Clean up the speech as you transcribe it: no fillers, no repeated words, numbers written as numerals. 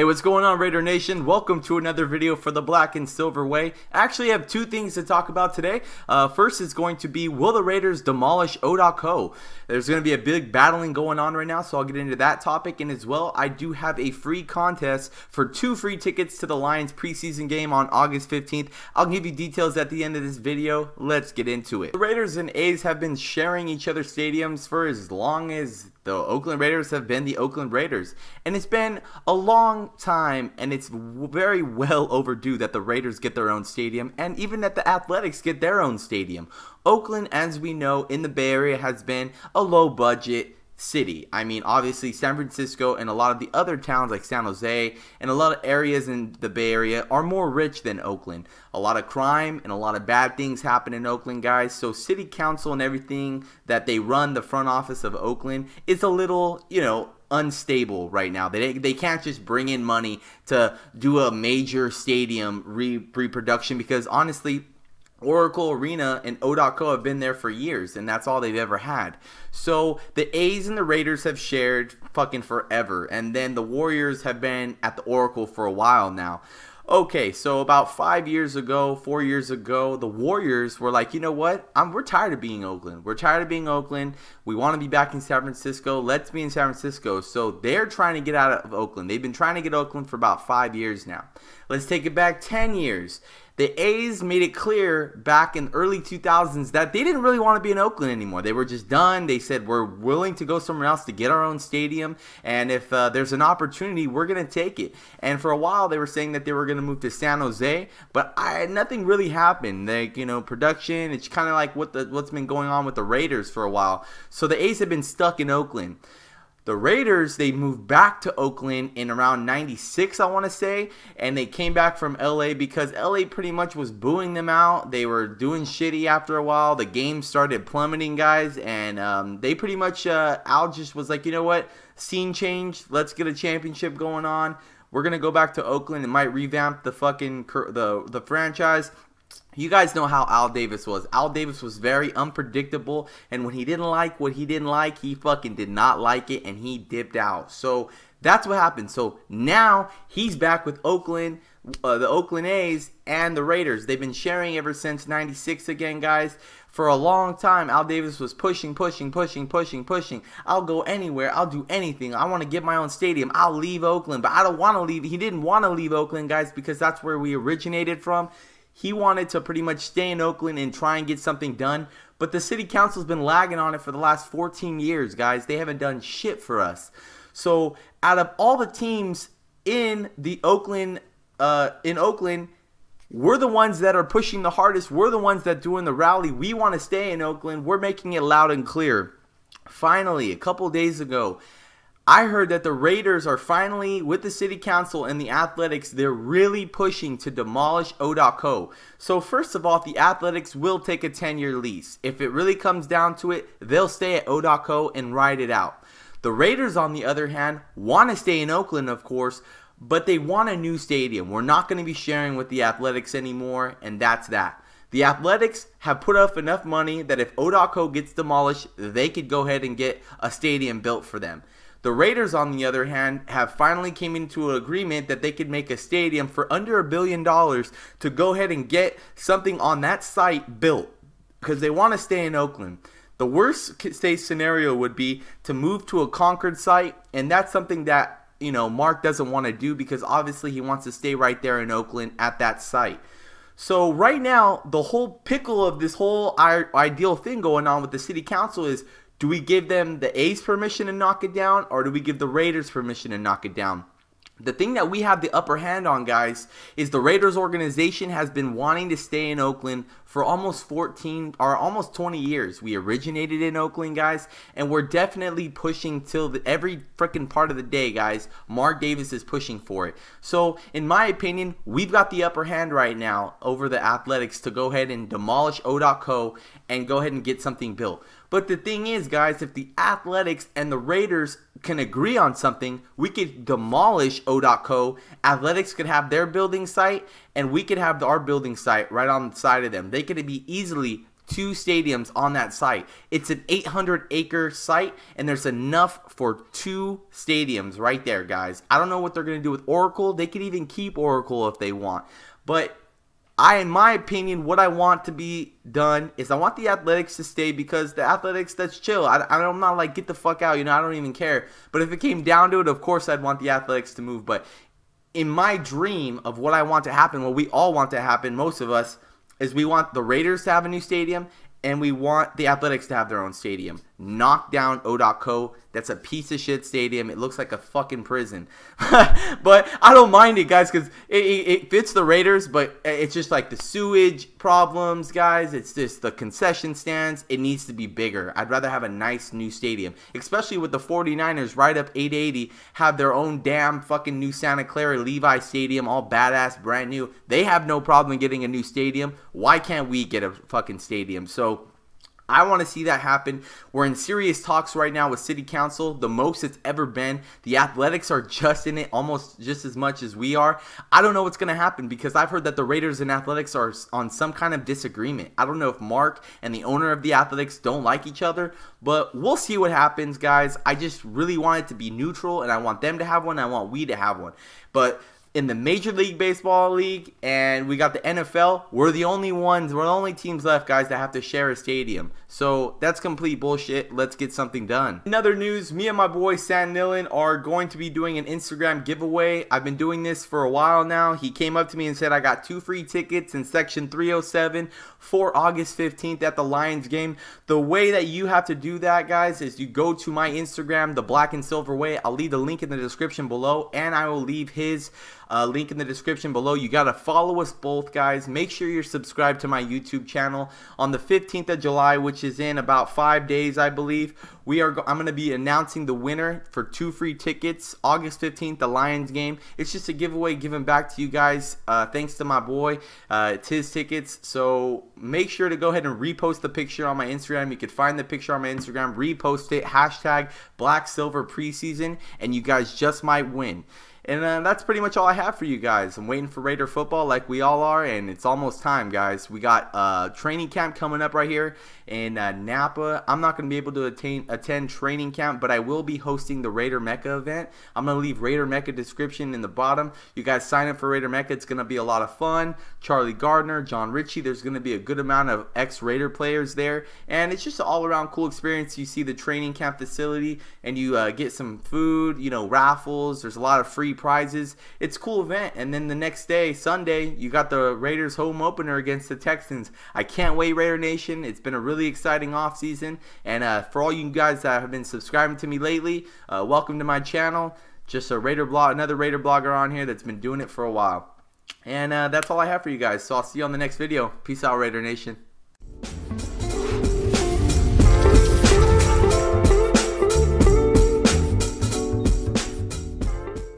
Hey, what's going on, Raider Nation? Welcome to another video for the Black and Silver Way. I actually have two things to talk about today. First is going to be, will the Raiders demolish O.co? There's going to be a big battling going on right now, so I'll get into that topic. And as well, I do have a free contest for 2 free tickets to the Lions preseason game on August 15th. I'll give you details at the end of this video. Let's get into it. The Raiders and A's have been sharing each other's stadiums for as long as the Oakland Raiders have been the Oakland Raiders. And it's been a long time, and it's very well overdue that the Raiders get their own stadium, and even that the Athletics get their own stadium. Oakland, as we know, in the Bay Area has been a low-budget city. I mean, obviously San Francisco and a lot of the other towns like San Jose and a lot of areas in the Bay Area are more rich than Oakland. A lot of crime and a lot of bad things happen in Oakland, guys. So city council and everything that they run, the front office of Oakland, is a little, unstable right now. They can't just bring in money to do a major stadium reproduction, because honestly, Oracle Arena and O.co have been there for years, and that's all they've ever had. So the A's and the Raiders have shared fucking forever, and then the Warriors have been at the Oracle for a while now. Okay, so about 4 years ago, the Warriors were like, you know what? We're tired of being Oakland. We're tired of being Oakland. We want to be back in San Francisco. Let's be in San Francisco. So they're trying to get out of Oakland. They've been trying to get Oakland for about 5 years now. Let's take it back 10 years. The A's made it clear back in the early 2000s that they didn't really want to be in Oakland anymore. They were just done. They said, we're willing to go somewhere else to get our own stadium, and if there's an opportunity, we're going to take it. And for a while, they were saying that they were going to move to San Jose, but nothing really happened. Like, production, it's kind of like what's been going on with the Raiders for a while. So the A's have been stuck in Oakland. The Raiders, they moved back to Oakland in around 96, I want to say, and they came back from LA because LA pretty much was booing them out. They were doing shitty after a while. The game started plummeting, guys, and they pretty much, Al just was like, you know what, scene change, let's get a championship going on. We're going to go back to Oakland and might revamp the fucking, the franchise. You guys know how Al Davis was. Al Davis was very unpredictable, and when he didn't like what he didn't like, he fucking did not like it, and he dipped out. So that's what happened. So now he's back with Oakland, the Oakland A's, and the Raiders. They've been sharing ever since 96 again, guys. For a long time, Al Davis was pushing. I'll go anywhere. I'll do anything. I want to get my own stadium. I'll leave Oakland, but I don't want to leave. He didn't want to leave Oakland, guys, because that's where we originated from. He wanted to pretty much stay in Oakland and try and get something done, but the city council's been lagging on it for the last 14 years, guys. They haven't done shit for us. So out of all the teams in Oakland, we're the ones that are pushing the hardest. We're the ones that doing the rally. We want to stay in Oakland. We're making it loud and clear. Finally, a couple days ago, I heard that the Raiders are finally, with the city council and the Athletics, they're really pushing to demolish O.co. So first of all, the Athletics will take a 10-year lease. If it really comes down to it, they'll stay at O.co and ride it out. The Raiders, on the other hand, want to stay in Oakland, of course, but they want a new stadium. We're not going to be sharing with the Athletics anymore, and that's that. The Athletics have put up enough money that if O.co gets demolished, they could go ahead and get a stadium built for them. The Raiders, on the other hand, have finally came into an agreement that they could make a stadium for under $1 billion to go ahead and get something on that site built, because they want to stay in Oakland. The worst case scenario would be to move to a Concord site, and that's something that, Mark doesn't want to do, because obviously he wants to stay right there in Oakland at that site. So right now, the whole pickle of this whole ideal thing going on with the city council is, do we give them the A's permission to knock it down, or do we give the Raiders permission to knock it down? The thing that we have the upper hand on, guys, is the Raiders organization has been wanting to stay in Oakland for almost 20 years. We originated in Oakland, guys, and we're definitely pushing till every freaking part of the day, guys. Mark Davis is pushing for it. So, in my opinion, we've got the upper hand right now over the Athletics to go ahead and demolish O.co and go ahead and get something built. But the thing is, guys, if the Athletics and the Raiders can agree on something, we could demolish O.co. Athletics could have their building site, and we could have our building site right on the side of them. They could be easily 2 stadiums on that site. It's an 800-acre site, and there's enough for 2 stadiums right there, guys. I don't know what they're going to do with Oracle. They could even keep Oracle if they want. But in my opinion, what I want to be done is I want the Athletics to stay, because the Athletics, that's chill. I'm not like, get the fuck out, you know, I don't even care. But if it came down to it, of course I'd want the Athletics to move. But in my dream of what I want to happen, what we all want to happen, most of us, is we want the Raiders to have a new stadium, and we want the Athletics to have their own stadium. Knock down O.co. That's a piece of shit stadium. It looks like a fucking prison. But I don't mind it, guys, because it fits the Raiders, but it's just like the sewage problems, guys. It's just the concession stands. It needs to be bigger. I'd rather have a nice new stadium, especially with the 49ers right up 880, have their own damn fucking new Santa Clara Levi Stadium, all badass, brand new. They have no problem getting a new stadium. Why can't we get a fucking stadium? So I want to see that happen. We're in serious talks right now with City Council, the most it's ever been. The Athletics are just in it almost just as much as we are. I don't know what's going to happen, because I've heard that the Raiders and Athletics are on some kind of disagreement. I don't know if Mark and the owner of the Athletics don't like each other, but we'll see what happens, guys. I just really want it to be neutral, and I want them to have one. I want we to have one. But in the Major League Baseball League, and we got the NFL, we're the only ones, we're the only teams left, guys, that have to share a stadium. So that's complete bullshit. Let's get something done. In other news, me and my boy San Nillen are going to be doing an Instagram giveaway. I've been doing this for a while now. He came up to me and said I got 2 free tickets in section 307 for August 15th at the Lions game. The way that you have to do that, guys, is you go to my Instagram, the Black and Silver Way. I'll leave the link in the description below, and I will leave his link in the description below. You got to follow us both, guys. Make sure you're subscribed to my YouTube channel. On the 15th of July, which is in about 5 days, I believe, I'm going to be announcing the winner for 2 free tickets. August 15th, the Lions game. It's just a giveaway given back to you guys. Thanks to my boy. It's his tickets. So make sure to go ahead and repost the picture on my Instagram. You could find the picture on my Instagram, repost it, hashtag Black Silver Preseason, and you guys just might win. And that's pretty much all I have for you guys. I'm waiting for Raider football like we all are, and it's almost time, guys. We got training camp coming up right here in Napa. I'm not going to be able to attend training camp, but I will be hosting the Raider Mecca event. I'm going to leave Raider Mecca description in the bottom. You guys sign up for Raider Mecca. It's going to be a lot of fun. Charlie Gardner, John Ritchie. There's going to be a good amount of ex-Raider players there, and it's just an all-around cool experience. You see the training camp facility, and you get some food, you know, raffles. There's a lot of free prizes. It's a cool event. And then the next day, Sunday, you got the Raiders home opener against the Texans. I can't wait, Raider Nation. It's been a really exciting offseason, and for all you guys that have been subscribing to me lately, welcome to my channel. Just another Raider blogger on here that's been doing it for a while. And that's all I have for you guys, so I'll see you on the next video. Peace out, Raider Nation.